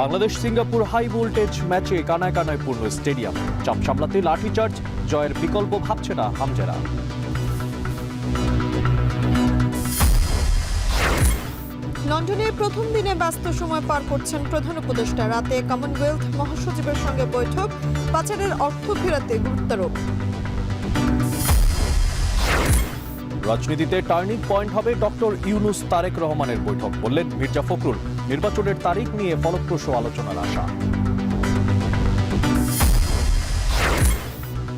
Bangladesh Singapore high voltage ম্যাচে কানায় কানায় পূর্ণ স্টেডিয়াম। চাপ সামলাতে লাঠিচার্জ, জয়ের বিকল্প ভাবছে না হামজারা। লন্ডনের প্রথম দিনে ব্যস্ত সময় পার করছেন প্রধান উপদেষ্টা। রাতে কমনওয়েলথ মহাসচিবের সঙ্গে বৈঠক, পাচারের অর্থ ফেরাতে গুরুত্বারোপ। রাজনীতিতে টার্নিং পয়েন্ট হবে ডক্টর ইউনুস তারেক রহমানের বৈঠক, বললেন মির্জা ফখরুল। নির্বাচনের তারিখ নিয়ে ফলপ্রসূ আলোচনার আশা।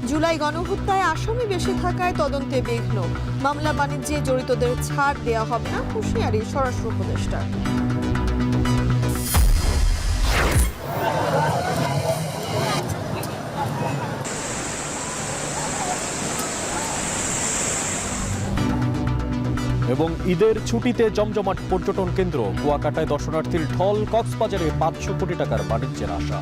জুলাই গণহত্যায় আসামি বেশি থাকায় তদন্তে বিঘ্ন, মামলা বাণিজ্যে জড়িতদের ছাড় দেওয়া হবে না, হুঁশিয়ারি স্বরাষ্ট্র উপদেষ্টার। এবং ঈদের ছুটিতে জমজমাট পর্যটন কেন্দ্র, কুয়াকাটায় দর্শনার্থীর ঢল, কক্সবাজারে 500 কোটি টাকার বাণিজ্যের আশা।